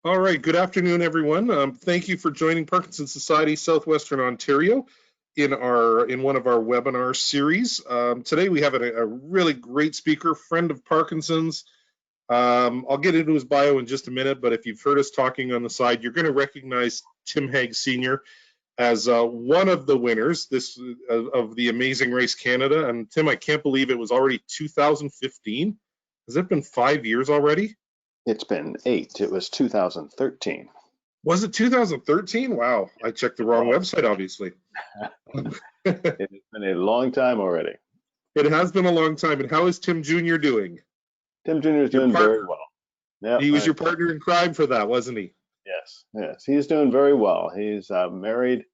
All right, good afternoon, everyone. Thank you for joining Parkinson's Society Southwestern Ontario in one of our webinar series. Today we have a really great speaker, friend of Parkinson's. I'll get into his bio in just a minute, but if you've heard us talking on the side, you're going to recognize Tim Hague Sr. as one of the winners of the Amazing Race Canada. And Tim, I can't believe it was already 2015. Has it been 5 years already? It's been 8. It was 2013. Was it 2013? Wow, I checked the wrong website, obviously. It has been a long time already. It has been a long time. And how is Tim Jr. doing? Tim Jr. is doing very well. Yep, he was your partner in crime for that, wasn't he? Yes, he's doing very well. He's married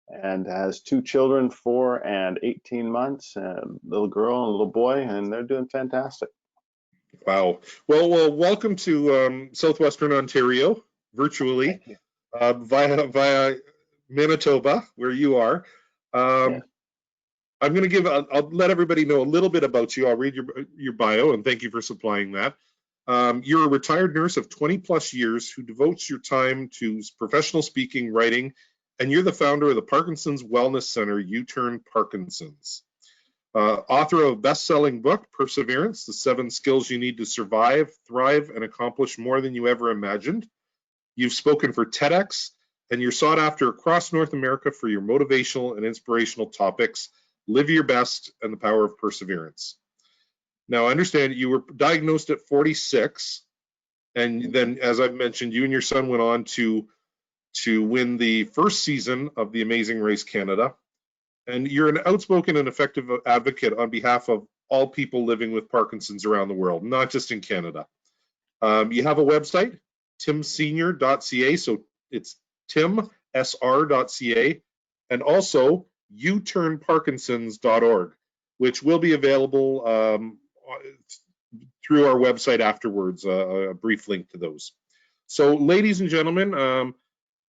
and has 2 children, 4 and 18 months, a little girl and a little boy, and they're doing fantastic. Wow. Well, welcome to Southwestern Ontario, virtually, via Manitoba, where you are. I'm going to I'll let everybody know a little bit about you. I'll read your bio, and thank you for supplying that. You're a retired nurse of 20 plus years who devotes your time to professional speaking, writing, and you're the founder of the Parkinson'S Wellness Center, U-Turn Parkinson'S. Author of a best-selling book, Perseverance, The 7 Skills You Need to Survive, Thrive, and Accomplish More Than You Ever Imagined. You've spoken for TEDx, and you're sought after across North America for your motivational and inspirational topics, Live Your Best, and the Power of Perseverance. Now, I understand you were diagnosed at 46, and then, as I've mentioned, you and your son went on to win the first season of the Amazing Race Canada. And you're an outspoken and effective advocate on behalf of all people living with Parkinson's around the world, not just in Canada. You have a website, timsenior.ca, so it's timsr.ca, and also uturnparkinsons.org, which will be available through our website afterwards, a brief link to those. So, ladies and gentlemen,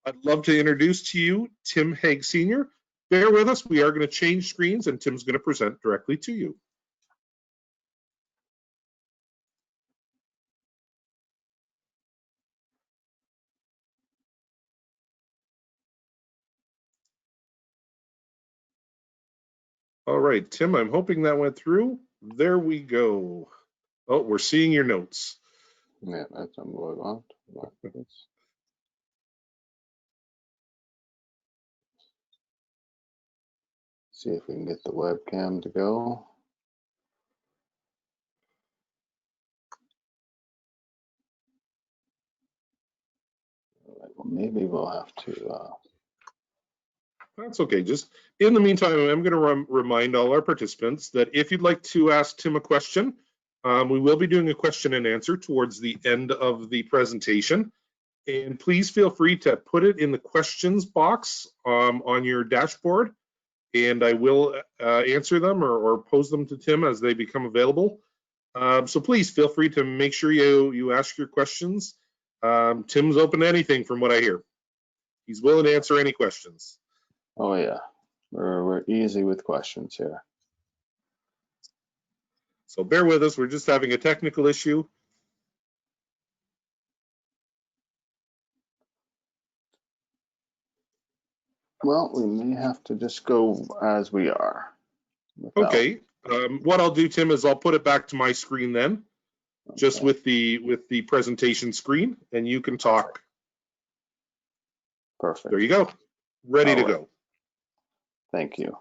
I'd love to introduce to you Tim Hague Sr. Bear with us, we are going to change screens and Tim's going to present directly to you. All right, Tim, I'm hoping that went through. There we go. Oh, we're seeing your notes. Yeah, that's I'm going on. See if we can get the webcam to go. Well, maybe we'll have to. That's okay. Just in the meantime, I'm going to remind all our participants that if you'd like to ask Tim a question, we will be doing a question and answer towards the end of the presentation. And please feel free to put it in the questions box on your dashboard, and I will answer them or pose them to Tim as they become available. So please feel free to make sure you ask your questions. Tim's open to anything from what I hear. He's willing to answer any questions. Oh yeah, we're easy with questions here. So bear with us, we're just having a technical issue. Well, we may have to just go as we are. Okay, what I'll do, Tim, is I'll put it back to my screen then, just with the presentation screen, and you can talk. Perfect. There you go, ready to go. Thank you.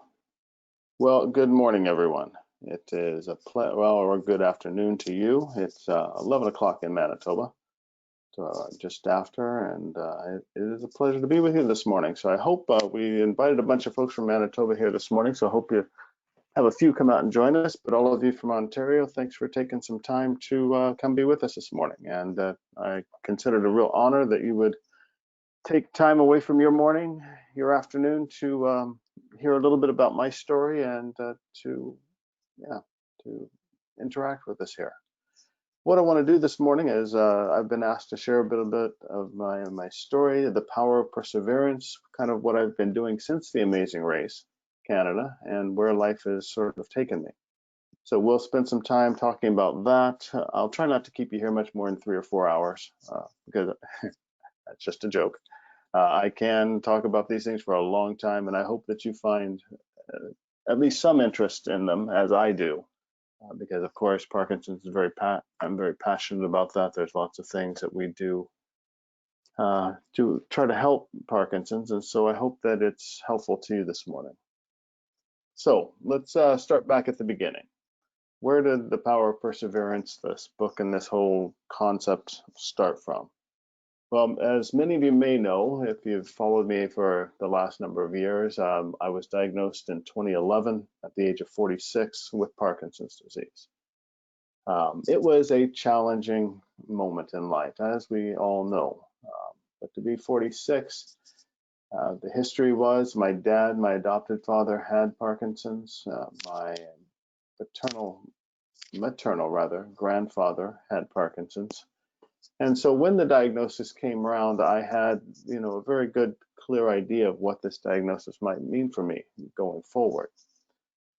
Well, good morning, everyone. It is or good afternoon to you. It's 11 o'clock in Manitoba, just after, and it is a pleasure to be with you this morning. So I hope we invited a bunch of folks from Manitoba here this morning, so I hope you have a few come out and join us, but all of you from Ontario, thanks for taking some time to come be with us this morning. And I consider it a real honor that you would take time away from your morning, your afternoon to hear a little bit about my story and to interact with us here. What I want to do this morning is I've been asked to share a bit of my story, the power of perseverance, kind of what I've been doing since the Amazing Race Canada and where life has sort of taken me. So we'll spend some time talking about that. I'll try not to keep you here much more than 3 or 4 hours because That's just a joke. I can talk about these things for a long time, and I hope that you find at least some interest in them, as I do, because of course Parkinson's is I'm very passionate about that. There's lots of things that we do to try to help Parkinson's, and so I hope that it's helpful to you this morning. So let's start back at the beginning. Where did The Power of Perseverance, this book and this whole concept, start from? Well, as many of you may know, if you've followed me for the last number of years, I was diagnosed in 2011 at the age of 46 with Parkinson's disease. It was a challenging moment in life, as we all know. But to be 46, the history was my dad, my adopted father, had Parkinson's. My maternal grandfather had Parkinson's. And so when the diagnosis came around, I had, a very good, clear idea of what this diagnosis might mean for me going forward.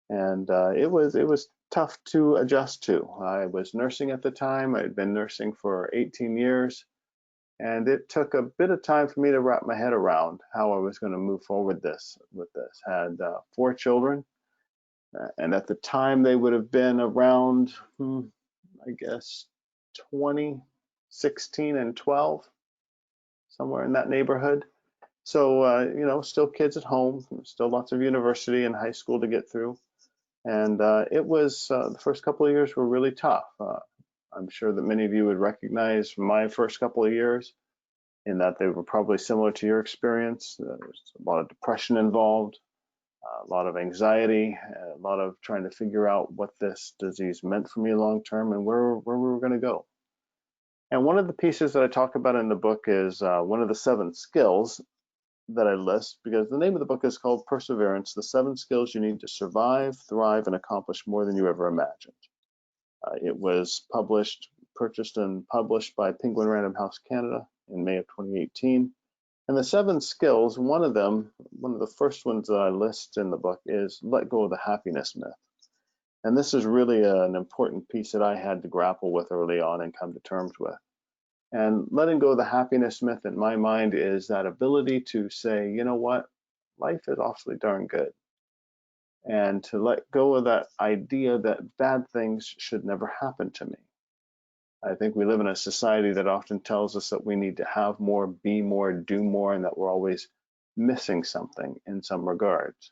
And it was tough to adjust to. I was nursing at the time. I had been nursing for 18 years. And it took a bit of time for me to wrap my head around how I was going to move forward with this. I had 4 children. And at the time, they would have been around, I guess, 20, 16, and 12, somewhere in that neighborhood. So, still kids at home, still lots of university and high school to get through. And it was, the first couple of years were really tough. I'm sure that many of you would recognize my first couple of years in that they were probably similar to your experience. There's a lot of depression involved, a lot of anxiety, a lot of trying to figure out what this disease meant for me long term and where we were going to go. And one of the pieces that I talk about in the book is one of the 7 skills that I list, because the name of the book is called Perseverance, the 7 skills you need to survive, thrive, and accomplish more than you ever imagined. It was purchased and published by Penguin Random House Canada in May of 2018. And the 7 skills, one of the first ones that I list in the book is let go of the happiness myth. And this is really an important piece that I had to grapple with early on and come to terms with. And letting go of the happiness myth in my mind is that ability to say, you know what, life is awfully darn good. And to let go of that idea that bad things should never happen to me. I think we live in a society that often tells us that we need to have more, be more, do more, and that we're always missing something in some regards.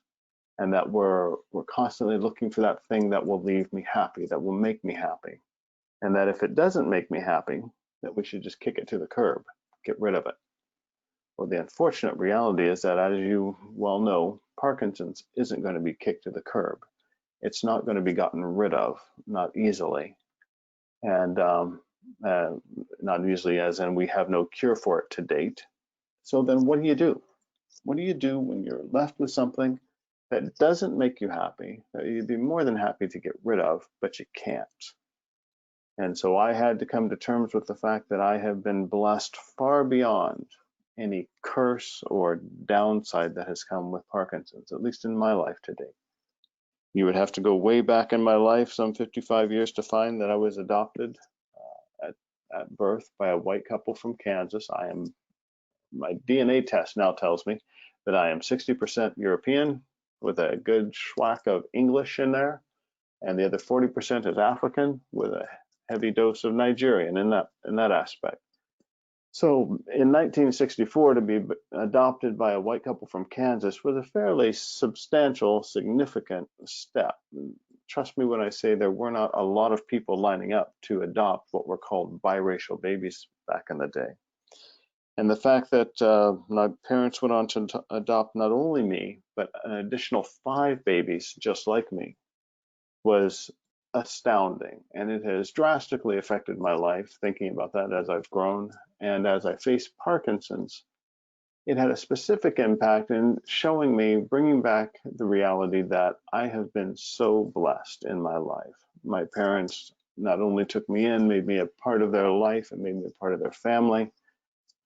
And that we're constantly looking for that thing that will leave me happy, that will make me happy. And that if it doesn't make me happy, that we should just kick it to the curb, get rid of it. Well, the unfortunate reality is that, as you well know, Parkinson's isn't going to be kicked to the curb. It's not going to be gotten rid of, not easily. And not usually as in we have no cure for it to date. So then what do you do? What do you do when you're left with something that doesn't make you happy, that you'd be more than happy to get rid of, but you can't? And so I had to come to terms with the fact that I have been blessed far beyond any curse or downside that has come with Parkinson's, at least in my life to date. You would have to go way back in my life, some 55 years, to find that I was adopted at birth by a white couple from Kansas. My DNA test now tells me that I am 60% European with a good schwack of English in there, and the other 40% is African with a heavy dose of Nigerian in that aspect. So in 1964, to be adopted by a white couple from Kansas was a fairly substantial, significant step. Trust me when I say there were not a lot of people lining up to adopt what were called biracial babies back in the day. And the fact that my parents went on to adopt not only me, but an additional 5 babies just like me was astounding. And it has drastically affected my life, thinking about that as I've grown. And as I face Parkinson's, it had a specific impact in showing me, bringing back the reality that I have been so blessed in my life. My parents not only took me in, made me a part of their life and made me a part of their family,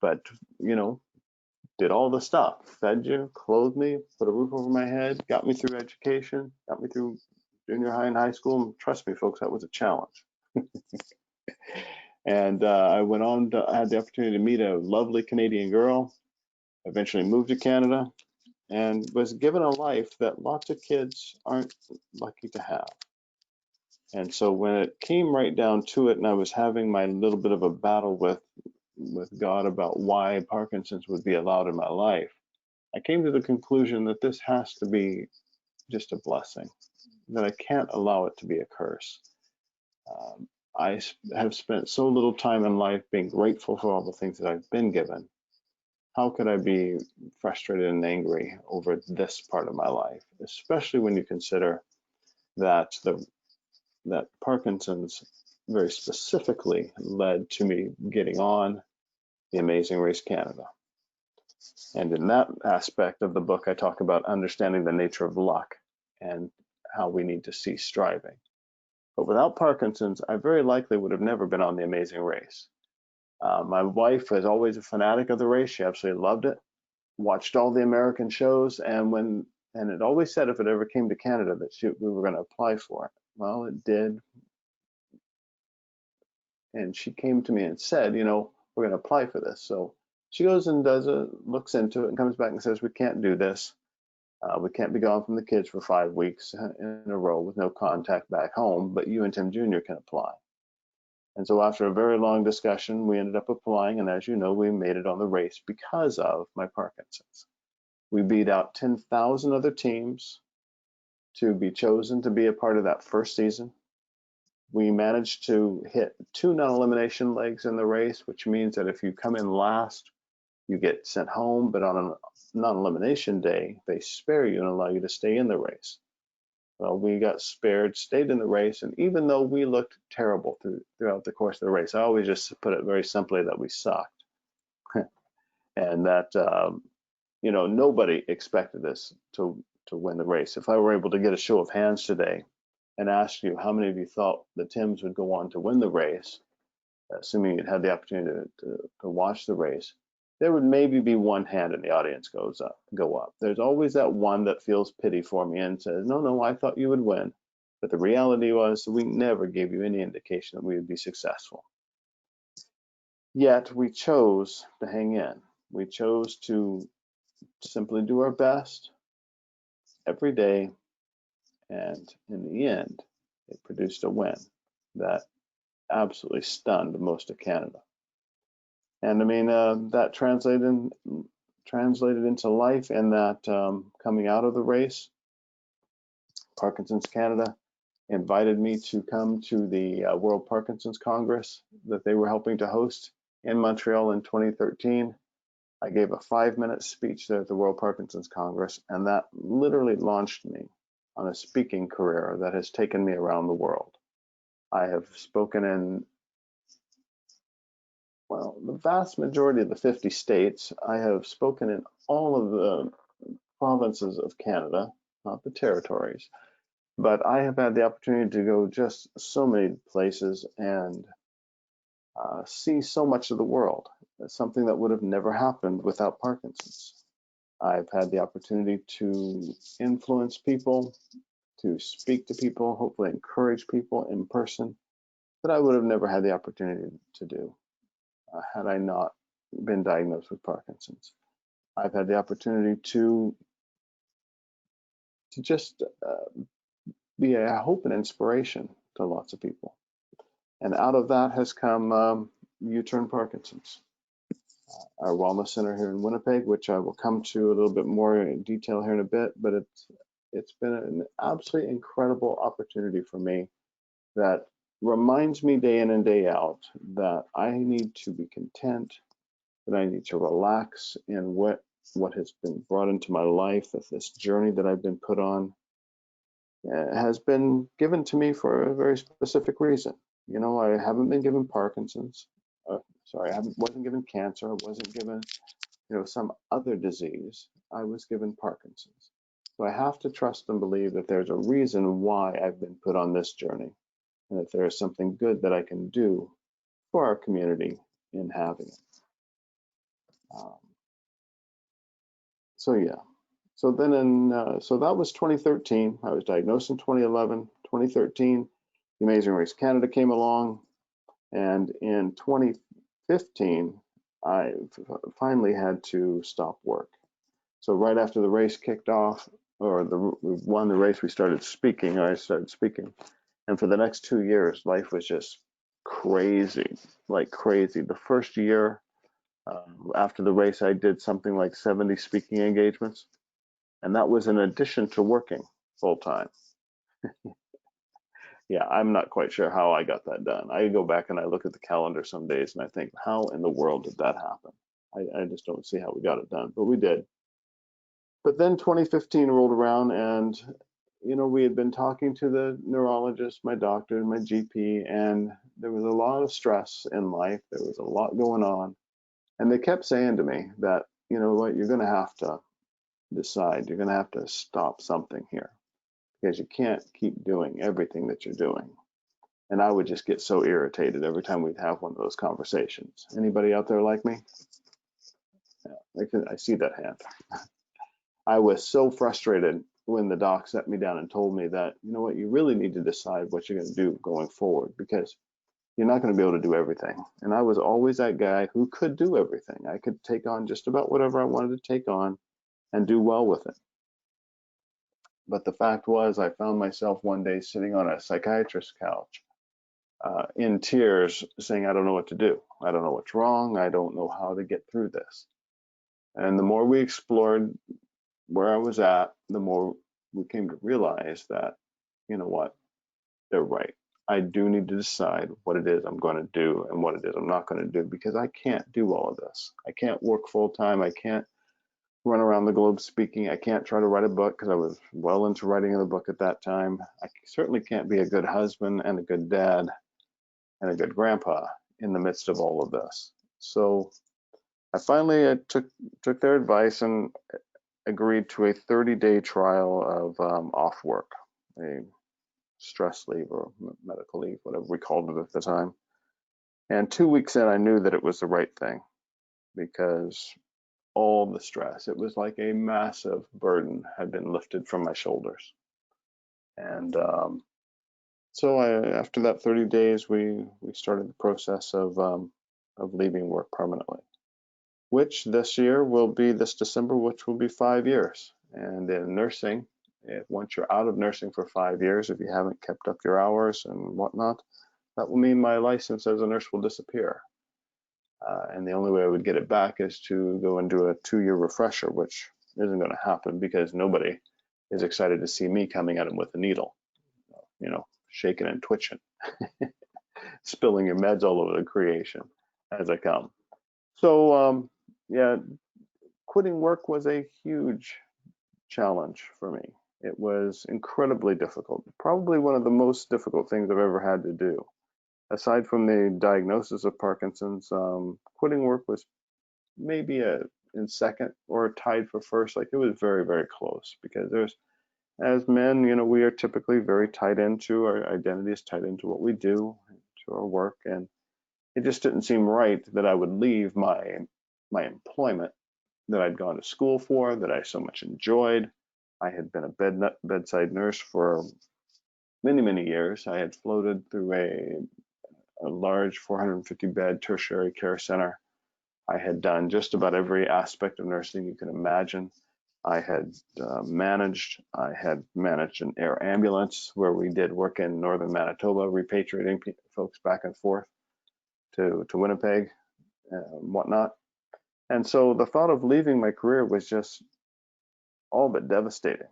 but, did all the stuff, fed you, clothed me, put a roof over my head, got me through education, got me through junior high and high school. And trust me, folks, that was a challenge. And I went on to, I had the opportunity to meet a lovely Canadian girl, eventually moved to Canada, and was given a life that lots of kids aren't lucky to have. And so when it came right down to it, and I was having my little bit of a battle with God about why Parkinson's would be allowed in my life, I came to the conclusion that this has to be just a blessing, that I can't allow it to be a curse. I have spent so little time in life being grateful for all the things that I've been given. How could I be frustrated and angry over this part of my life, especially when you consider that that Parkinson's very specifically led to me getting on the Amazing Race Canada. And in that aspect of the book, I talk about understanding the nature of luck and how we need to cease striving. But without Parkinson's, I very likely would have never been on the Amazing Race. My wife was always a fanatic of the race. She absolutely loved it, watched all the American shows, and it always said if it ever came to Canada that we were going to apply for it. Well, it did. And she came to me and said, you know, we're going to apply for this. So she goes and looks into it and comes back and says, we can't do this. We can't be gone from the kids for 5 weeks in a row with no contact back home, but you and Tim Jr. can apply. And so after a very long discussion, we ended up applying. And as you know, we made it on the race because of my Parkinson's. We beat out 10,000 other teams to be chosen to be a part of that first season. We managed to hit 2 non-elimination legs in the race, which means that if you come in last, you get sent home, but on a non-elimination day, they spare you and allow you to stay in the race. Well, we got spared, stayed in the race, and even though we looked terrible throughout the course of the race, I always just put it very simply that we sucked. And that, you know, nobody expected us to win the race. If I were able to get a show of hands today and ask you how many of you thought the Tims would go on to win the race, assuming you'd had the opportunity to watch the race, there would maybe be one hand in the audience go up. There's always that one that feels pity for me and says, no, I thought you would win. But the reality was we never gave you any indication that we would be successful. Yet we chose to hang in. We chose to simply do our best every day. And in the end, it produced a win that absolutely stunned most of Canada. And I mean, that translated into life, and that coming out of the race, Parkinson's Canada invited me to come to the World Parkinson's Congress that they were helping to host in Montreal in 2013. I gave a 5-minute speech there at the World Parkinson's Congress, and that literally launched me on a speaking career that has taken me around the world. I have spoken in, well, the vast majority of the 50 states. I have spoken in all of the provinces of Canada, not the territories, but I have had the opportunity to go just so many places and see so much of the world. It's something that would have never happened without Parkinson's. I've had the opportunity to influence people, to speak to people, hopefully encourage people in person, that I would have never had the opportunity to do had I not been diagnosed with Parkinson's. I've had the opportunity to just be a hope and inspiration to lots of people. And out of that has come U-Turn Parkinson's, our wellness center here in Winnipeg, which I will come to a little bit more in detail here in a bit, but it's been an absolutely incredible opportunity for me that reminds me day in and day out that I need to be content, that I need to relax in what has been brought into my life, that this journey that I've been put on has been given to me for a very specific reason. You know, I haven't been given Parkinson's. Wasn't given cancer. I wasn't given, some other disease. I was given Parkinson's. So I have to trust and believe that there's a reason why I've been put on this journey, and that there is something good that I can do for our community in having it. So that was 2013. I was diagnosed in 2011. 2013, the Amazing Race Canada came along. And in 2015, I finally had to stop work. So right after the race kicked off, or we won the race, I started speaking. And for the next 2 years, life was just crazy, like crazy. The first year after the race, I did something like 70 speaking engagements, and that was in addition to working full time. Yeah, I'm not quite sure how I got that done. I go back and I look at the calendar some days and I think, how in the world did that happen? I just don't see how we got it done, but we did. But then 2015 rolled around, and we had been talking to the neurologist, my doctor, and my GP, and there was a lot of stress in life. There was a lot going on, and they kept saying to me that, you know what, you're going to have to decide. You're going to have to stop something here because you can't keep doing everything that you're doing. And I would just get so irritated every time we'd have one of those conversations. Anybody out there like me? Yeah, I see that hand. I was so frustrated when the doc set me down and told me that, you know what, you really need to decide what you're going to do going forward because you're not going to be able to do everything. And I was always that guy who could do everything. I could take on just about whatever I wanted to take on and do well with it. But the fact was, I found myself one day sitting on a psychiatrist's couch in tears saying, I don't know what to do. I don't know what's wrong. I don't know how to get through this. And the more we explored where I was at, the more we came to realize that, you know what, they're right. I do need to decide what it is I'm going to do and what it is I'm not going to do because I can't do all of this. I can't work full time. I can't run around the globe speaking. I can't try to write a book because I was well into writing a book at that time. I certainly can't be a good husband and a good dad and a good grandpa in the midst of all of this. So I finally took their advice and agreed to a 30-day trial of off work, a stress leave or medical leave, whatever we called it at the time. And 2 weeks in, I knew that it was the right thing because all the stress, it was like a massive burden had been lifted from my shoulders. And so after that 30 days, we started the process of leaving work permanently, which this year will be this December, which will be 5 years. And in nursing, once you're out of nursing for 5 years, if you haven't kept up your hours and whatnot, that will mean my license as a nurse will disappear. And the only way I would get it back is to go and do a 2-year refresher, which isn't going to happen because nobody is excited to see me coming at them with a needle, shaking and twitching, spilling your meds all over the creation as I come. So, yeah, quitting work was a huge challenge for me. It was incredibly difficult, probably one of the most difficult things I've ever had to do. Aside from the diagnosis of Parkinson's, quitting work was maybe in second or tied for first. Like it was very, very close because as men, we are typically very tied into our identity is tied into what we do, to our work, and it just didn't seem right that I would leave my employment that I'd gone to school for, that I so much enjoyed. I had been a bedside nurse for many, many years. I had floated through a large 450-bed tertiary care center. I had done just about every aspect of nursing you can imagine. I had managed an air ambulance where we did work in northern Manitoba, repatriating folks back and forth to Winnipeg and whatnot. And so the thought of leaving my career was just all but devastating.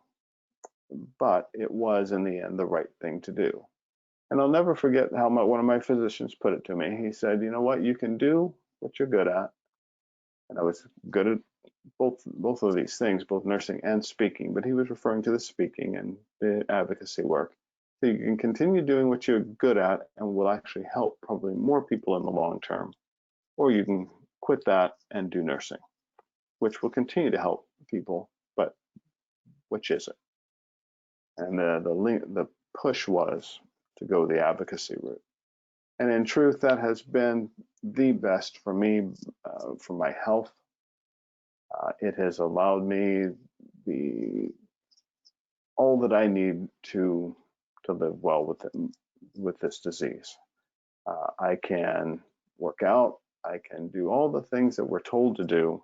But it was, in the end, the right thing to do. And I'll never forget how one of my physicians put it to me. He said, you know what, you can do what you're good at. And I was good at both of these things, both nursing and speaking, but he was referring to the speaking and the advocacy work. So you can continue doing what you're good at and will actually help probably more people in the long term. Or you can quit that and do nursing, which will continue to help people, but which is it? And the push was to go the advocacy route. And in truth, that has been the best for me, for my health. It has allowed me all that I need to live well with this disease. I can work out. I can do all the things that we're told to do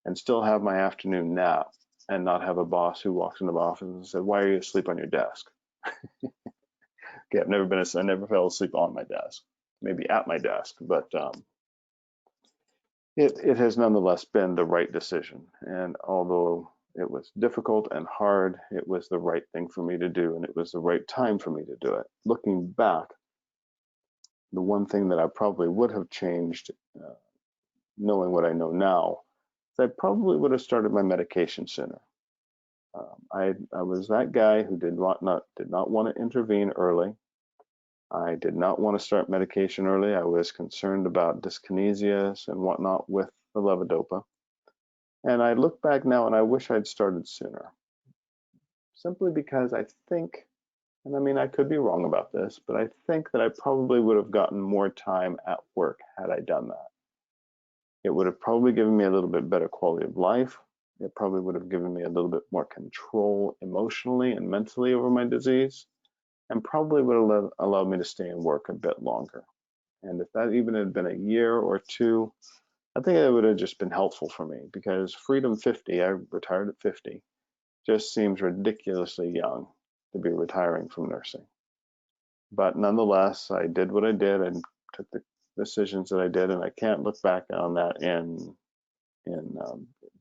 and still have my afternoon nap and not have a boss who walks into my office and says, "Why are you asleep on your desk?" Okay, I never fell asleep on my desk, maybe at my desk, but it has nonetheless been the right decision. And although it was difficult and hard, it was the right thing for me to do, and it was the right time for me to do it. Looking back, the one thing that I probably would have changed, knowing what I know now, is I probably would have started my medication sooner. I was that guy who did not want to intervene early. I did not want to start medication early. I was concerned about dyskinesias and whatnot with the levodopa. And I look back now and I wish I'd started sooner. Simply because I think, and I mean, I could be wrong about this, but I think that I probably would have gotten more time at work had I done that. It would have probably given me a little bit better quality of life. It probably would have given me a little bit more control emotionally and mentally over my disease, and probably would have allowed me to stay in work a bit longer. And if that even had been a year or two, I think it would have just been helpful for me, because Freedom 50, I retired at 50, just seems ridiculously young to be retiring from nursing. But nonetheless, I did what I did and took the decisions that I did, and I can't look back on that in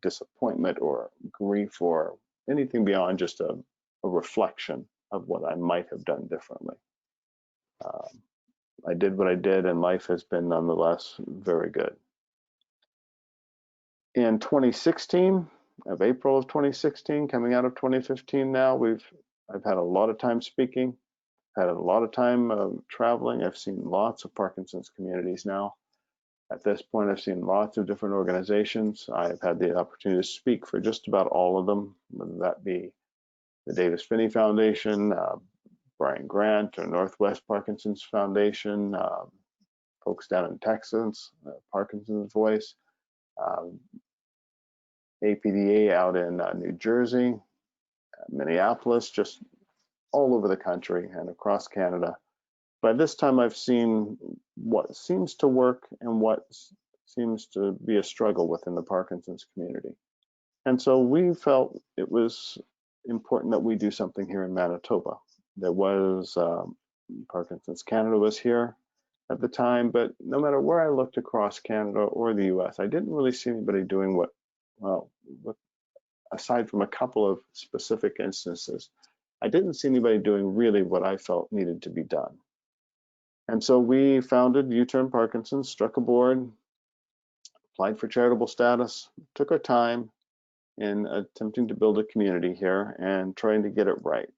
disappointment or grief or anything beyond just a reflection of what I might have done differently. I did what I did, and life has been nonetheless very good. In 2016, of April of 2016, coming out of 2015 now, I've had a lot of time speaking, had a lot of time traveling. I've seen lots of Parkinson's communities now. At this point, I've seen lots of different organizations. I've had the opportunity to speak for just about all of them, whether that be the Davis Finney Foundation, Brian Grant, or Northwest Parkinson's Foundation, folks down in Texas, Parkinson's Voice, APDA out in New Jersey, Minneapolis, just all over the country and across Canada. By this time, I've seen what seems to work and what seems to be a struggle within the Parkinson's community. And so we felt it was important that we do something here in Manitoba. There was Parkinson's Canada was here at the time, but no matter where I looked across Canada or the US, I didn't really see anybody doing what aside from a couple of specific instances, I didn't see anybody doing really what I felt needed to be done. And so we founded U-Turn Parkinson's, struck a board, applied for charitable status, took our time in attempting to build a community here and trying to get it right.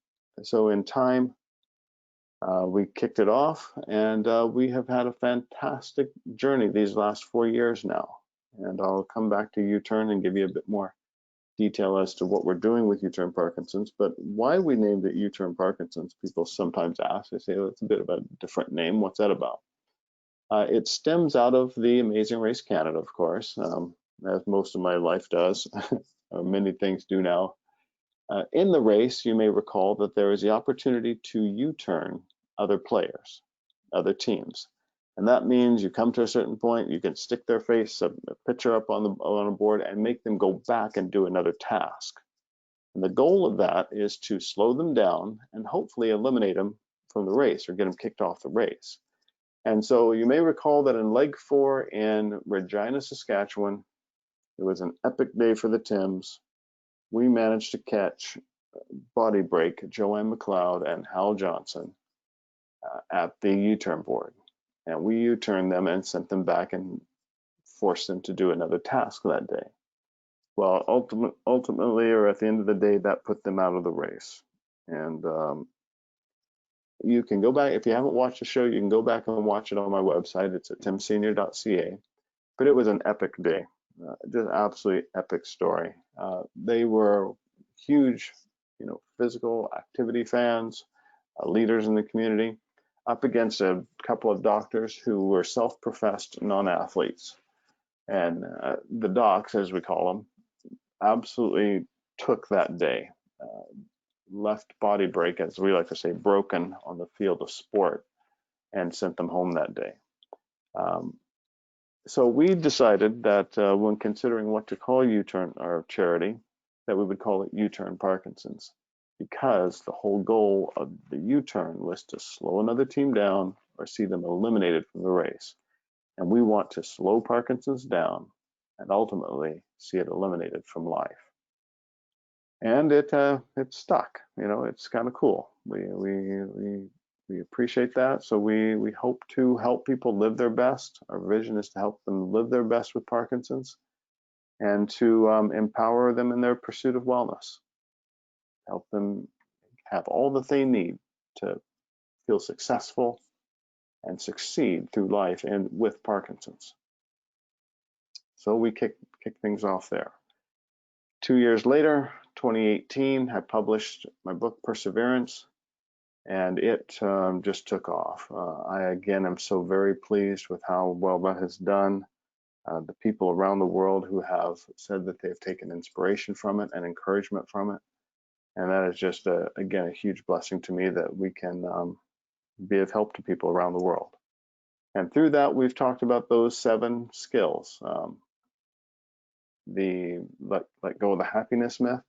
So in time, we kicked it off, and we have had a fantastic journey these last 4 years now. And I'll come back to U-Turn and give you a bit more detail as to what we're doing with U-Turn Parkinson's. But why we named it U-Turn Parkinson's, people sometimes ask. They say, "Oh, it's a bit of a different name. What's that about?" It stems out of the Amazing Race Canada, of course, as most of my life does, or many things do now. In the race, you may recall that there is the opportunity to U-turn other players, other teams. And that means you come to a certain point, you can stick their face, a picture up on a board, and make them go back and do another task. And the goal of that is to slow them down and hopefully eliminate them from the race or get them kicked off the race. And so you may recall that in leg 4 in Regina, Saskatchewan, it was an epic day for the Tims. We managed to catch body break Joanne McLeod and Hal Johnson at the U-turn board. And we U-turned them and sent them back and forced them to do another task that day. Well, ultimately, or at the end of the day, that put them out of the race. And you can go back, if you haven't watched the show, you can go back and watch it on my website. It's at timsenior.ca. But it was an epic day, just absolutely epic story. They were huge, physical activity fans, leaders in the community, up against a couple of doctors who were self-professed non-athletes. And the docs, as we call them, absolutely took that day, left body break, as we like to say, broken on the field of sport. and sent them home that day. So we decided that when considering what to call U-Turn, our charity, that we would call it U-Turn Parkinson's, because the whole goal of the U-Turn was to slow another team down or see them eliminated from the race. And we want to slow Parkinson's down and ultimately see it eliminated from life. And it stuck. You know, it's kind of cool. We appreciate that. So we hope to help people live their best. Our vision is to help them live their best with Parkinson's and to empower them in their pursuit of wellness. Help them have all that they need to feel successful and succeed through life and with Parkinson's. So we kick things off there. 2 years later, 2018, I published my book, Perseverance, and it just took off. I, again, am so very pleased with how well that has done. The people around the world who have said that they've taken inspiration from it and encouragement from it. And that is just, again, a huge blessing to me that we can be of help to people around the world. And through that, we've talked about those 7 skills. The let go of the happiness myth,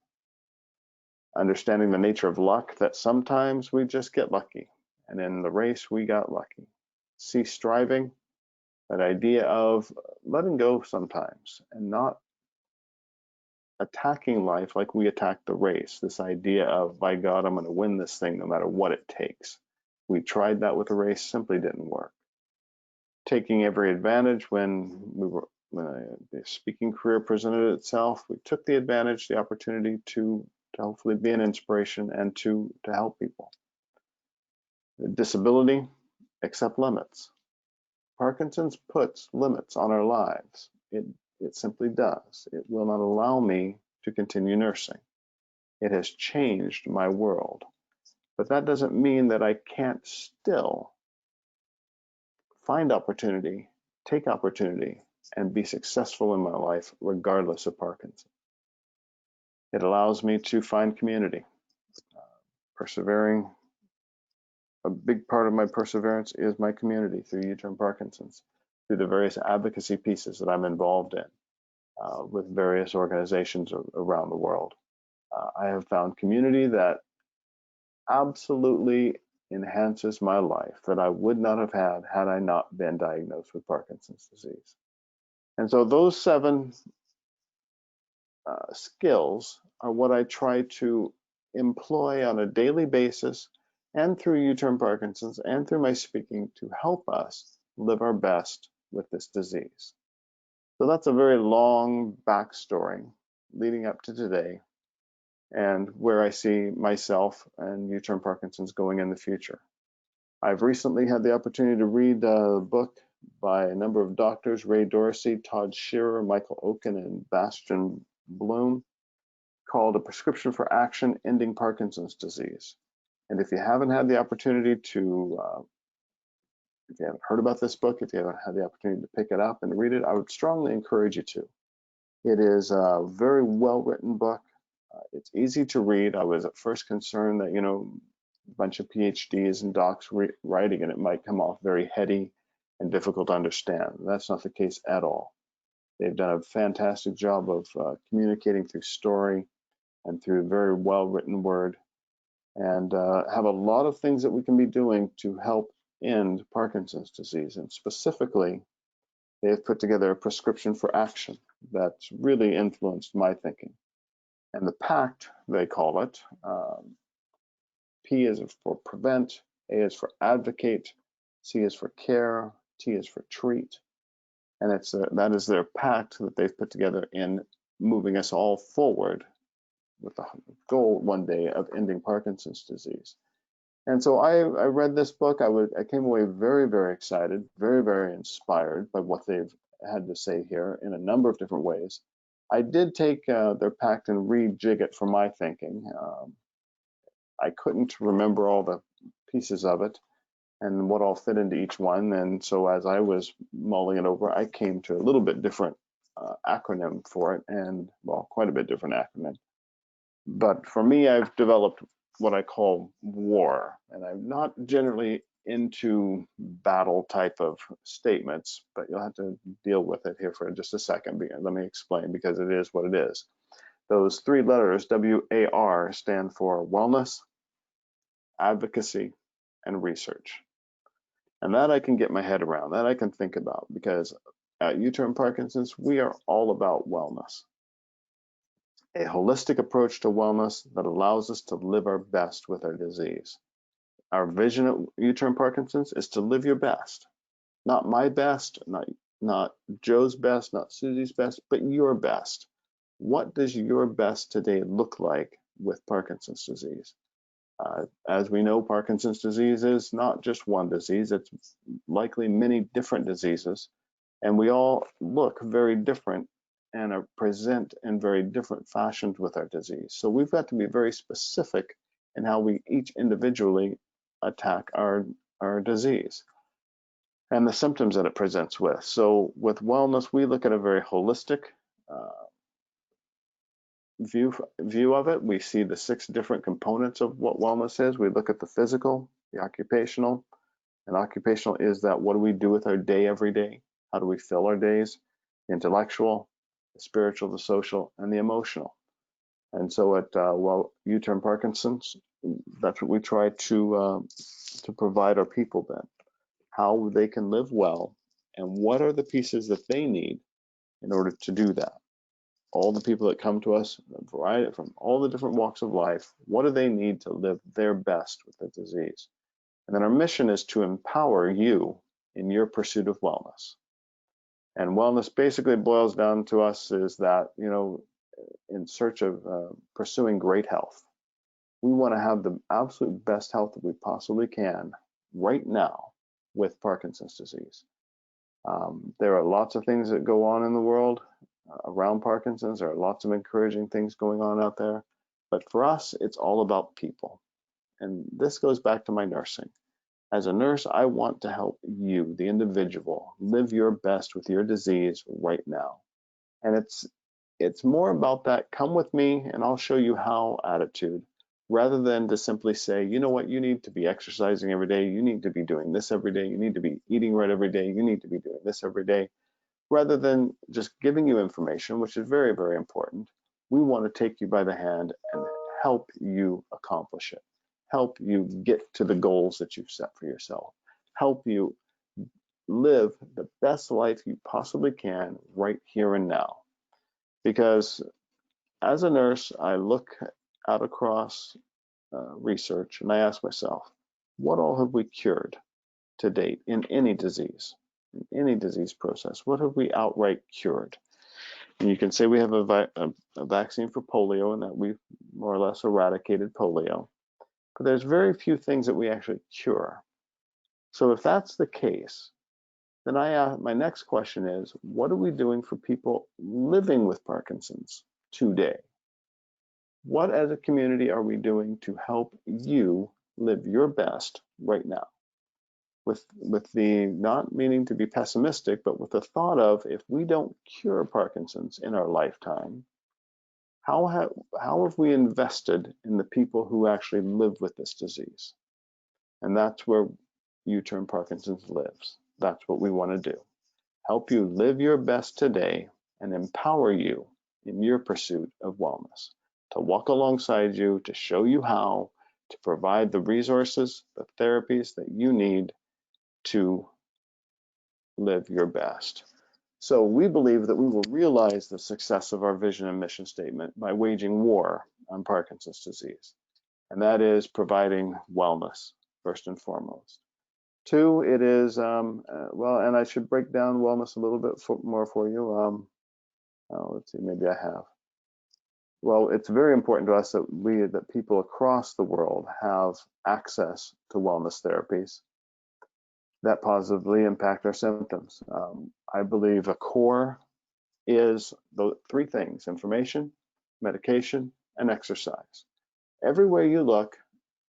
understanding the nature of luck, that sometimes we just get lucky. And in the race, we got lucky. Cease striving, that idea of letting go sometimes and not attacking life like we attack the race. This idea of, by God, I'm going to win this thing no matter what it takes. We tried that with the race, simply didn't work. Taking every advantage when the speaking career presented itself, we took the advantage, the opportunity to hopefully be an inspiration and to help people. The disability, accept limits. Parkinson's puts limits on our lives. It simply does. It will not allow me to continue nursing. It has changed my world. But that doesn't mean that I can't still find opportunity, take opportunity, and be successful in my life regardless of Parkinson's. It allows me to find community. Persevering, a big part of my perseverance is my community through U-Turn Parkinson's, through the various advocacy pieces that I'm involved in with various organizations around the world. I have found community that absolutely enhances my life that I would not have had I not been diagnosed with Parkinson's disease. And so those 7 skills are what I try to employ on a daily basis and through U-Turn Parkinson's and through my speaking to help us live our best with this disease. So that's a very long backstory leading up to today and where I see myself and U-Turn Parkinson's going in the future. I've recently had the opportunity to read a book by a number of doctors, Ray Dorsey, Todd Shearer, Michael Oken, and Bastian Bloom, called A Prescription for Action, Ending Parkinson's Disease. And if you haven't had the opportunity to, if you haven't heard about this book, if you haven't had the opportunity to pick it up and read it, I would strongly encourage you to. It is a very well-written book. It's easy to read. I was at first concerned that, a bunch of PhDs and docs writing, and it might come off very heady and difficult to understand. That's not the case at all. They've done a fantastic job of communicating through story and through very well-written word, and have a lot of things that we can be doing to help end Parkinson's disease. And specifically, they have put together a prescription for action that's really influenced my thinking. And the PACT, they call it, P is for prevent, A is for advocate, C is for care, T is for treat. And that is their pact that they've put together in moving us all forward with the goal one day of ending Parkinson's disease. And so I read this book. I came away very, very excited, very, very inspired by what they've had to say here in a number of different ways. I did take their pact and rejig it for my thinking. I couldn't remember all the pieces of it and what all fit into each one. And so as I was mulling it over, I came to a little bit different acronym for it, and well, quite a bit different acronym. But for me, I've developed what I call WAR, and I'm not generally into battle type of statements, but you'll have to deal with it here for just a second. Let me explain, because it is what it is. Those three letters, WAR, stand for wellness, advocacy, and research. And that I can get my head around, that I can think about, because at U-Turn Parkinson's, we are all about wellness. A holistic approach to wellness that allows us to live our best with our disease. Our vision at U-Turn Parkinson's is to live your best. Not my best, not Joe's best, not Susie's best, but your best. What does your best today look like with Parkinson's disease? As we know, Parkinson's disease is not just one disease, it's likely many different diseases, and we all look very different and are present in very different fashions with our disease. So we've got to be very specific in how we each individually attack our disease and the symptoms that it presents with. So with wellness, we look at a very holistic view of it. We see the 6 different components of what wellness is. We look at the physical, the occupational, and occupational is that what do we do with our day every day? How do we fill our days? The intellectual, the spiritual, the social, and the emotional. And so at U-Turn Parkinson's, that's what we try to provide our people then, how they can live well, and what are the pieces that they need in order to do that. All the people that come to us, a variety from all the different walks of life, what do they need to live their best with the disease? And then our mission is to empower you in your pursuit of wellness. And wellness basically boils down to us is that, you know, in search of pursuing great health. We want to have the absolute best health that we possibly can right now with Parkinson's disease. There are lots of things that go on in the world around Parkinson's. There are lots of encouraging things going on out there. But for us, it's all about people. And this goes back to my nursing. As a nurse, I want to help you, the individual, live your best with your disease right now. And it's more about that come with me and I'll show you how attitude, rather than to simply say, you know what, you need to be exercising every day, you need to be doing this every day, you need to be eating right every day, you need to be doing this every day. Rather than just giving you information, which is very, very important, we want to take you by the hand and help you accomplish it, help you get to the goals that you've set for yourself, help you live the best life you possibly can right here and now. Because as a nurse, I look out across research and I ask myself, what all have we cured to date in any disease process? What have we outright cured? And you can say we have a vaccine for polio and that we've more or less eradicated polio, but there's very few things that we actually cure. So if that's the case, then my next question is, what are we doing for people living with Parkinson's today? What as a community are we doing to help you live your best right now? With the not meaning to be pessimistic, but with the thought of, if we don't cure Parkinson's in our lifetime, how have we invested in the people who actually live with this disease? And that's where U-Turn Parkinson's lives. That's what we want to do. Help you live your best today and empower you in your pursuit of wellness, to walk alongside you, to show you how, to provide the resources, the therapies that you need to live your best. So we believe that we will realize the success of our vision and mission statement by waging war on Parkinson's disease. And that is providing wellness first and foremost. 2, it is, well, and I should break down wellness a little bit more for you. Let's see, maybe I have. Well, it's very important to us that people across the world have access to wellness therapies that positively impact our symptoms. I believe a core is the 3 things: information, medication, and exercise. Everywhere you look,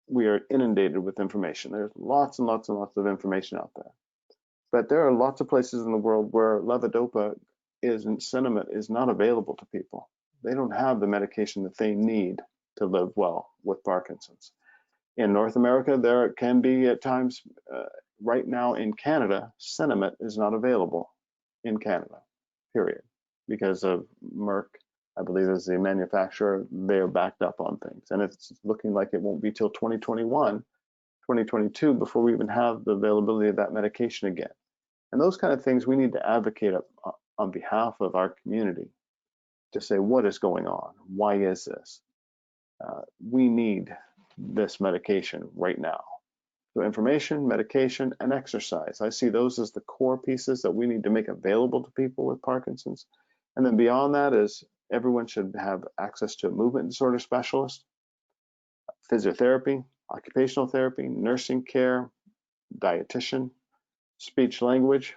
we are inundated with information. There's lots and lots and lots of information out there. But there are lots of places in the world where levodopa cinnamon is not available to people. They don't have the medication that they need to live well with Parkinson's. In North America, there can be at times, right now in Canada, Sinemet is not available in Canada, period, because of Merck, I believe is the manufacturer. They're backed up on things, and it's looking like it won't be till 2021, 2022 before we even have the availability of that medication again. And those kind of things we need to advocate on behalf of our community to say, what is going on? Why is this? We need this medication right now. So information, medication, and exercise. I see those as the core pieces that we need to make available to people with Parkinson's. And then beyond that is everyone should have access to a movement disorder specialist, physiotherapy, occupational therapy, nursing care, dietitian, speech language,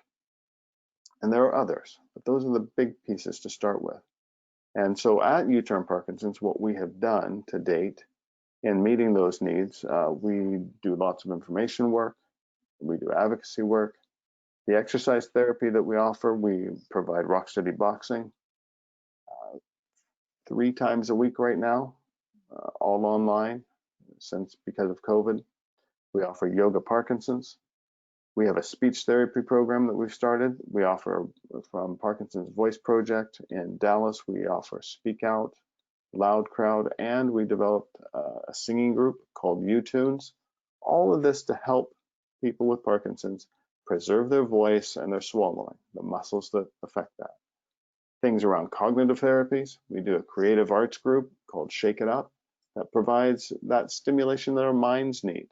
and there are others, but those are the big pieces to start with. And so at U-Turn Parkinson's, what we have done to date in meeting those needs, we do lots of information work, we do advocacy work. The exercise therapy that we offer, we provide rock steady boxing 3 times a week right now, all online because of COVID. We offer yoga Parkinson's. We have a speech therapy program that we've started. We offer from Parkinson's Voice Project in Dallas. We offer Speak Out, Loud Crowd, and we developed a singing group called U-Tunes. All of this to help people with Parkinson's preserve their voice and their swallowing, the muscles that affect that. Things around cognitive therapies. We do a creative arts group called Shake It Up that provides that stimulation that our minds need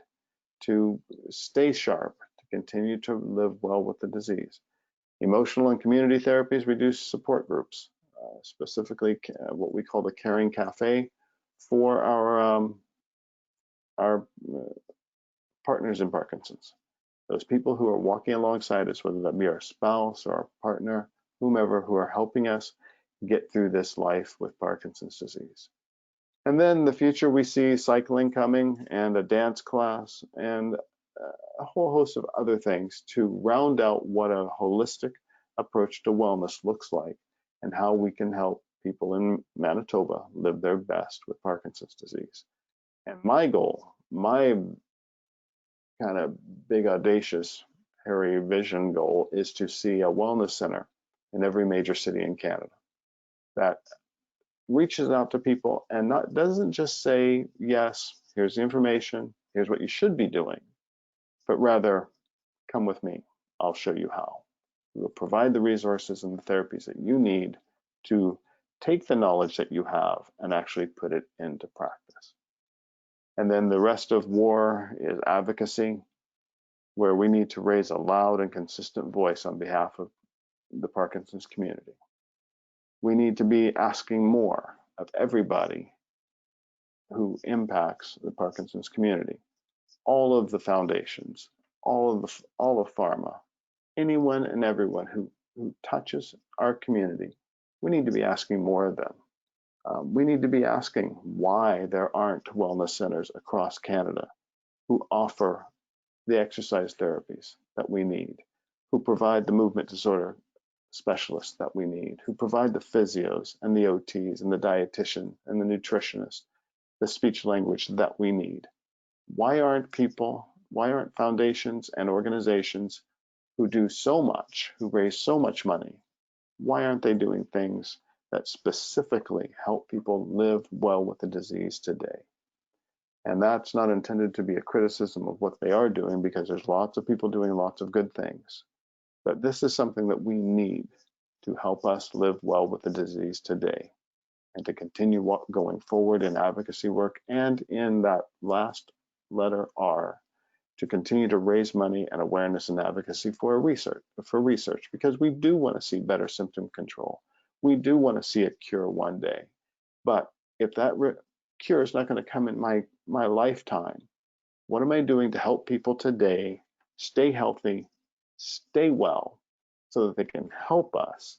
to stay sharp, to continue to live well with the disease. Emotional and community therapies, we do support groups, specifically what we call the Caring Cafe for our partners in Parkinson's. Those people who are walking alongside us, whether that be our spouse or our partner, whomever, who are helping us get through this life with Parkinson's disease. And then the future, we see cycling coming and a dance class and a whole host of other things to round out what a holistic approach to wellness looks like and how we can help people in Manitoba live their best with Parkinson's disease. And my goal, my kind of big, audacious, hairy vision goal is to see a wellness center in every major city in Canada that reaches out to people and doesn't just say, yes, here's the information, here's what you should be doing, but rather, come with me, I'll show you how. We'll provide the resources and the therapies that you need to take the knowledge that you have and actually put it into practice. And then the rest of WAR is advocacy, where we need to raise a loud and consistent voice on behalf of the Parkinson's community. We need to be asking more of everybody who impacts the Parkinson's community. All of the foundations, all of pharma, anyone and everyone who touches our community, we need to be asking more of them. We need to be asking why there aren't wellness centers across Canada who offer the exercise therapies that we need, who provide the movement disorder specialists that we need, who provide the physios and the OTs and the dietitian and the nutritionist, the speech language that we need. Why aren't foundations and organizations who do so much, who raise so much money, why aren't they doing things that specifically help people live well with the disease today? And that's not intended to be a criticism of what they are doing, because there's lots of people doing lots of good things. But this is something that we need to help us live well with the disease today, and to continue going forward in advocacy work, and in that last letter R, to continue to raise money and awareness and advocacy for research, because we do want to see better symptom control. We do want to see a cure one day. But if that cure is not going to come in my lifetime, what am I doing to help people today stay healthy, stay well, so that they can help us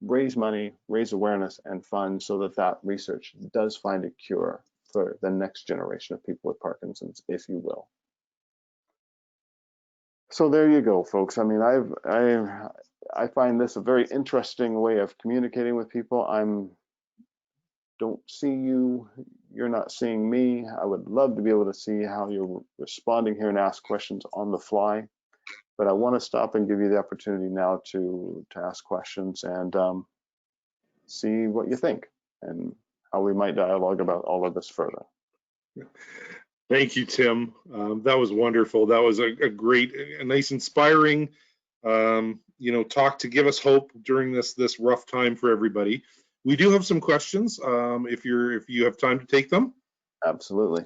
raise money, raise awareness and funds, so that research does find a cure for the next generation of people with Parkinson's, if you will. So there you go, folks. I mean, I find this a very interesting way of communicating with people. Don't see you you're not seeing me. I would love to be able to see how you're responding here and ask questions on the fly. But I want to stop and give you the opportunity now to ask questions and see what you think and how we might dialogue about all of this further. Thank you, Tim. That was wonderful. That was a great, a nice, inspiring, talk to give us hope during this rough time for everybody. We do have some questions. If you have time to take them. Absolutely.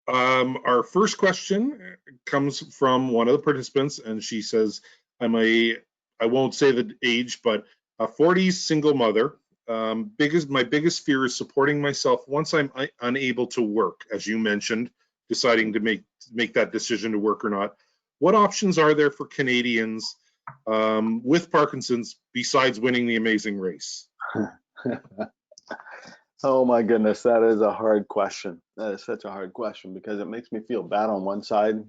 Our first question comes from one of the participants, and she says, I won't say the age, but a 40s single mother. My biggest fear is supporting myself once I'm unable to work, as you mentioned, deciding to make that decision to work or not. What options are there for Canadians with Parkinson's besides winning the Amazing Race? Oh my goodness, that is a hard question. That is such a hard question because it makes me feel bad on one side.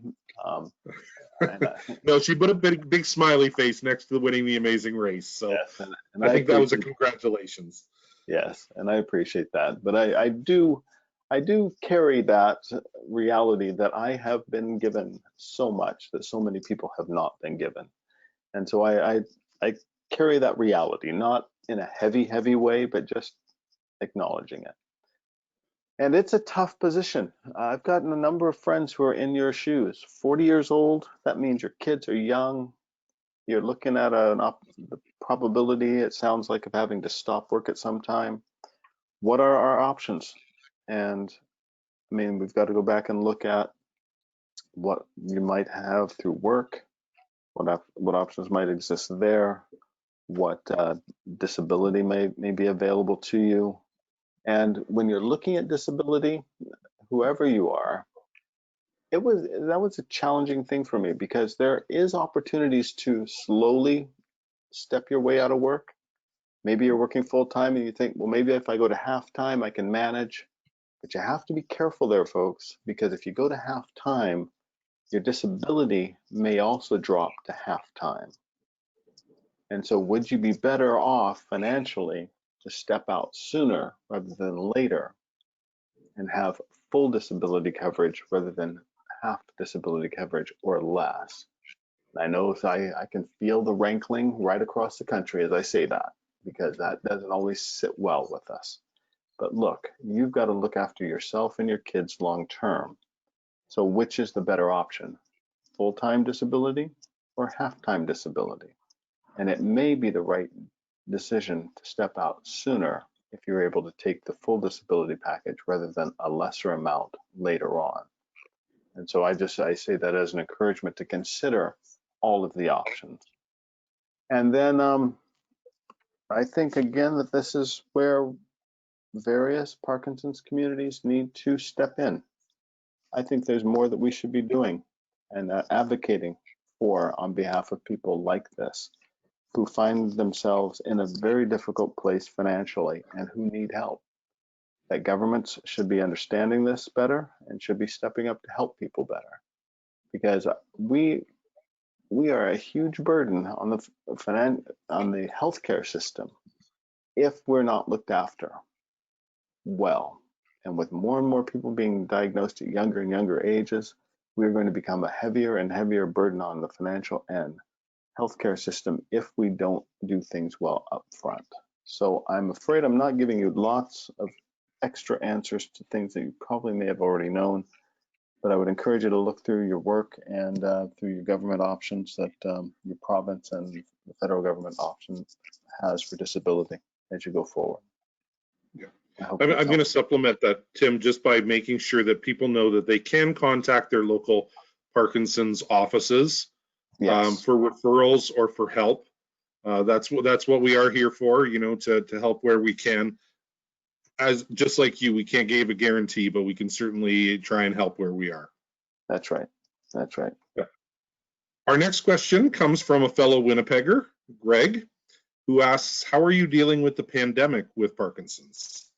No, she put a big smiley face next to winning the Amazing Race. So yes, and I think that was a congratulations. Yes, and I appreciate that. But I do carry that reality that I have been given so much that so many people have not been given. And so I carry that reality, not in a heavy way, but just acknowledging it. And it's a tough position. I've gotten a number of friends who are in your shoes. 40 years old, that means your kids are young. You're looking at the probability, it sounds like, of having to stop work at some time. What are our options? And I mean, we've got to go back and look at what you might have through work, what options might exist there, what disability may be available to you. And when you're looking at disability, whoever you are, that was a challenging thing for me because there is opportunities to slowly step your way out of work. Maybe you're working full time and you think, well, maybe if I go to half time, I can manage. But you have to be careful there, folks, because if you go to half time, your disability may also drop to half time. And so would you be better off financially to step out sooner rather than later and have full disability coverage rather than half disability coverage or less? And I know I can feel the rankling right across the country as I say that, because that doesn't always sit well with us. But look, you've got to look after yourself and your kids long term. So which is the better option? Full-time disability or half-time disability? And it may be the right decision to step out sooner if you're able to take the full disability package rather than a lesser amount later on. And so I say that as an encouragement to consider all of the options. And then I think again that this is where various Parkinson's communities need to step in. I think there's more that we should be doing and advocating for on behalf of people like this, who find themselves in a very difficult place financially and who need help. That governments should be understanding this better and should be stepping up to help people better, because we are a huge burden on the healthcare system if we're not looked after well. And with more and more people being diagnosed at younger and younger ages, we're going to become a heavier and heavier burden on the financial and healthcare system if we don't do things well up front. So I'm afraid I'm not giving you lots of extra answers to things that you probably may have already known, but I would encourage you to look through your work and through your government options that your province and the federal government option has for disability as you go forward. Yeah. I'm going to supplement that, Tim, just by making sure that people know that they can contact their local Parkinson's offices. Yes. For referrals or for help. That's what we are here for, to help where we can. As just like you, we can't give a guarantee, but we can certainly try and help where we are. That's right. That's right. Yeah. Our next question comes from a fellow Winnipegger, Greg, who asks, how are you dealing with the pandemic with Parkinson's?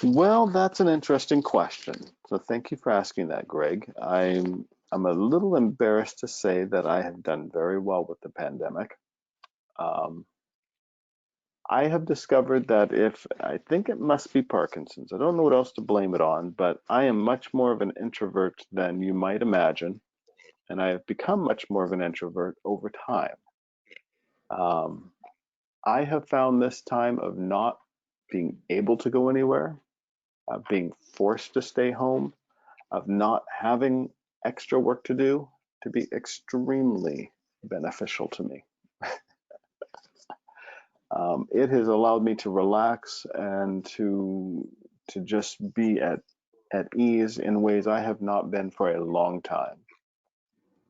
Well, that's an interesting question. So thank you for asking that, Greg. I'm a little embarrassed to say that I have done very well with the pandemic. I have discovered that I think it must be Parkinson's. I don't know what else to blame it on, but I am much more of an introvert than you might imagine. And I have become much more of an introvert over time. Um, I have found this time of not being able to go anywhere, of being forced to stay home, of not having extra work to be extremely beneficial to me. It has allowed me to relax and to just be at ease in ways I have not been for a long time.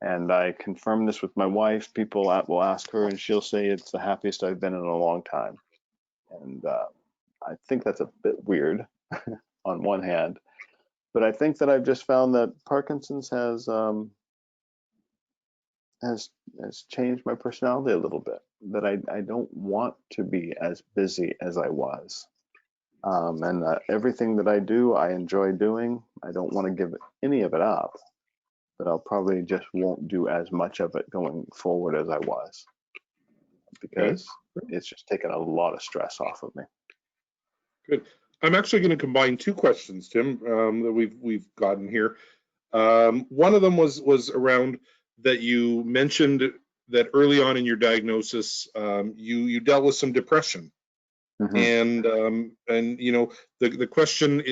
And I confirm this with my wife. People will ask her, and she'll say it's the happiest I've been in a long time. And I think that's a bit weird on one hand, but I think that I've just found that Parkinson's has changed my personality a little bit. That I don't want to be as busy as I was. And everything that I do, I enjoy doing. I don't want to give any of it up, but I'll probably just won't do as much of it going forward as I was, Okay, because it's just taken a lot of stress off of me. good. I'm actually going to combine two questions, Tim, that we've gotten here. One of them was around that you mentioned that early on in your diagnosis, you dealt with some depression, Mm-hmm. and you know the question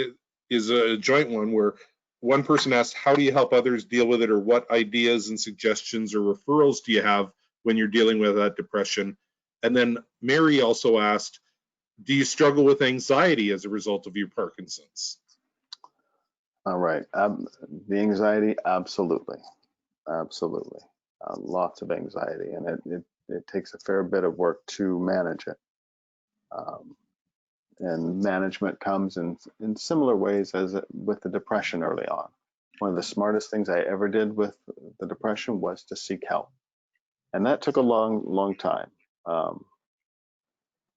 is a joint one where one person asked, how do you help others deal with it, or what ideas and suggestions or referrals do you have when you're dealing with that depression? And then Mary also asked, do you struggle with anxiety as a result of your Parkinson's? All right. The anxiety, absolutely, absolutely, lots of anxiety, and it takes a fair bit of work to manage it. Um, and management comes in similar ways as with the depression early on. One of the smartest things I ever did with the depression was to seek help, and that took a long time. Um,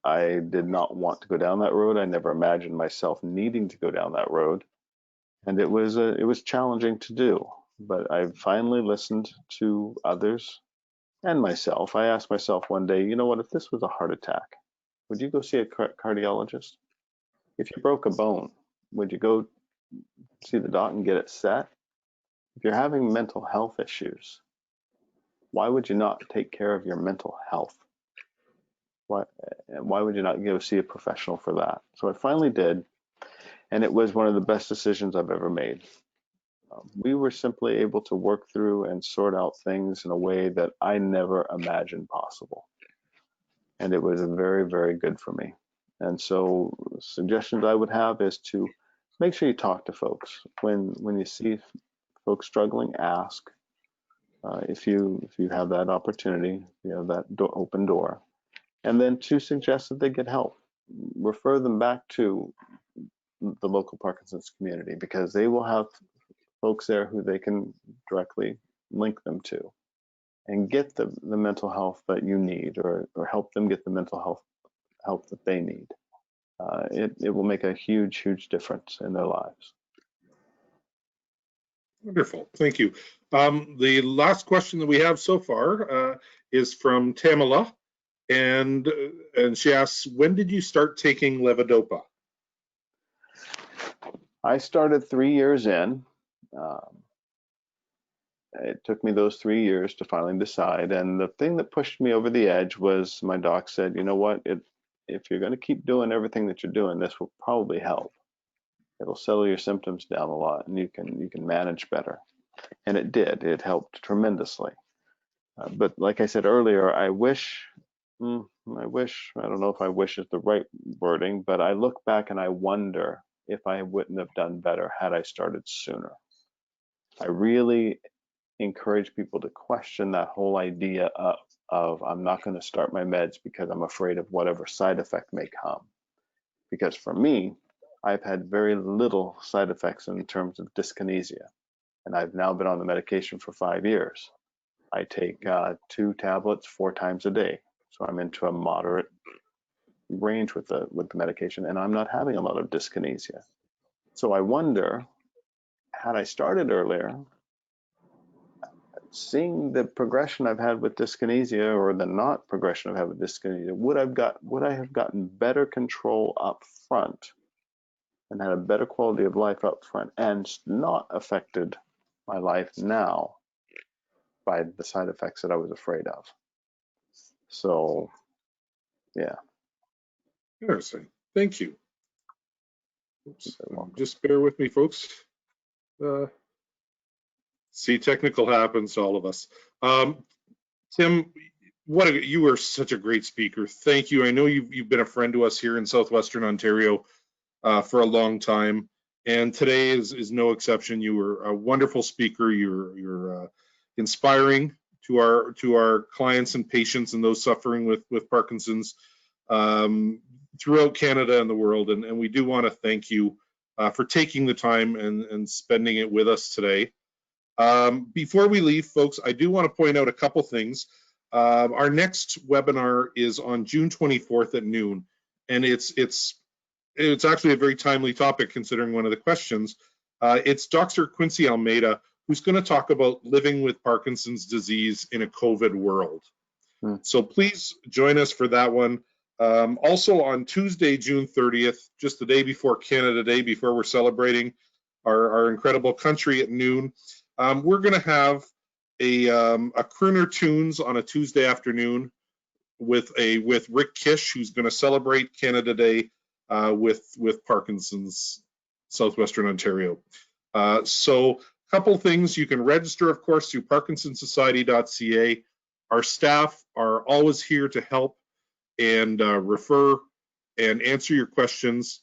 I did not want to go down that road. I never imagined myself needing to go down that road, and it was challenging to do. But I finally listened to others and myself. I asked myself one day, you know what, if this was a heart attack, would you go see a cardiologist? If you broke a bone, would you go see the doc and get it set? If you're having mental health issues, why would you not take care of your mental health? Why would you not go see a professional for that? So I finally did, and it was one of the best decisions I've ever made. We were simply able to work through and sort out things in a way that I never imagined possible. And it was very good for me. And so suggestions I would have is to make sure you talk to folks. When you see folks struggling, ask. If you have that opportunity, you have that open door. And then to suggest that they get help. Refer them back to the local Parkinson's community, because they will have folks there who they can directly link them to and get the mental health that you need, or help them get the mental health help that they need. It will make a huge difference in their lives. Wonderful, thank you. The last question that we have so far is from Tamala, and she asks, when did you start taking levodopa? I started 3 years in. It took me those 3 years to finally decide. And the thing that pushed me over the edge was my doc said, you know what, if you're going to keep doing everything that you're doing, this will probably help. It'll settle your symptoms down a lot, and you can manage better. And it did. It helped tremendously. But like I said earlier, I don't know if I wish is the right wording, but I look back and I wonder if I wouldn't have done better had I started sooner. I really encourage people to question that whole idea of I'm not going to start my meds because I'm afraid of whatever side effect may come. Because for me, I've had very little side effects in terms of dyskinesia, and I've now been on the medication for 5 years. I take 2 tablets 4 times a day, so I'm into a moderate range with the medication, and I'm not having a lot of dyskinesia. So I wonder, had I started earlier, seeing the progression I've had with dyskinesia, or the not progression I've had with dyskinesia, would I have gotten better control up front and had a better quality of life up front and not affected my life now by the side effects that I was afraid of? So, yeah. Interesting. Thank you. Oops. You're welcome. Just bear with me, folks. See, technical happens to all of us. Tim, you are such a great speaker. Thank you. I know you've been a friend to us here in Southwestern Ontario for a long time, and today is no exception. You were a wonderful speaker. You're inspiring to our clients and patients and those suffering with Parkinson's throughout Canada and the world. And we do want to thank you for taking the time and spending it with us today. Before we leave, folks, I do want to point out a couple things. Our next webinar is on June 24th at noon, and it's actually a very timely topic considering one of the questions. It's Dr. Quincy Almeida, who's going to talk about living with Parkinson's disease in a COVID world. So please join us for that one. Also on Tuesday, June 30th, just the day before Canada Day, before we're celebrating our incredible country at noon, we're going to have a Crooner Tunes on a Tuesday afternoon with Rick Kish, who's going to celebrate Canada Day with Parkinson's, Southwestern Ontario. So a couple things. You can register, of course, through parkinsonsociety.ca. Our staff are always here to help and refer and answer your questions.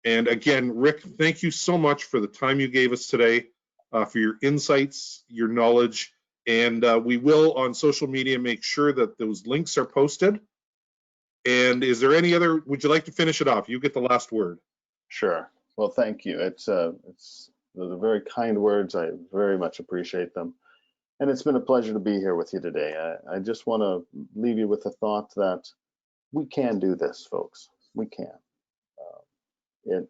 And again, Rick, thank you so much for the time you gave us today, for your insights, your knowledge, and we will on social media make sure that those links are posted. And is there any other, would you like to finish it off? You get the last word. Sure. Well, thank you. It's those are very kind words. I very much appreciate them. And it's been a pleasure to be here with you today. I just want to leave you with the thought that we can do this, folks. We can. In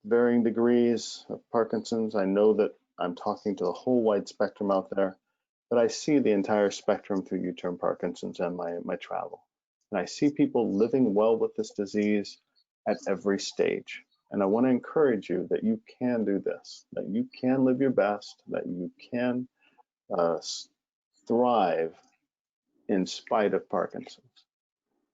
varying degrees of Parkinson's, I know that I'm talking to a whole wide spectrum out there, but I see the entire spectrum through U-Turn Parkinson's and my travel. And I see people living well with this disease at every stage. And I want to encourage you that you can do this, that you can live your best, that you can thrive in spite of Parkinson's.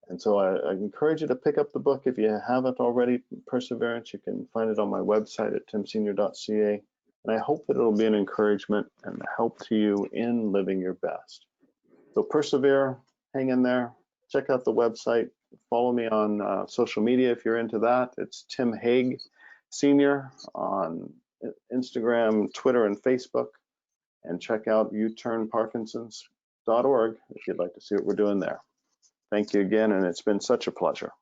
And so I encourage you to pick up the book if you haven't already, Perseverance. You can find it on my website at timsenior.ca. And I hope that it'll be an encouragement and a help to you in living your best. So persevere, hang in there, check out the website, follow me on social media if you're into that. It's Tim Hague Sr. on Instagram, Twitter, and Facebook. And check out uturnparkinsons.org if you'd like to see what we're doing there. Thank you again, and it's been such a pleasure.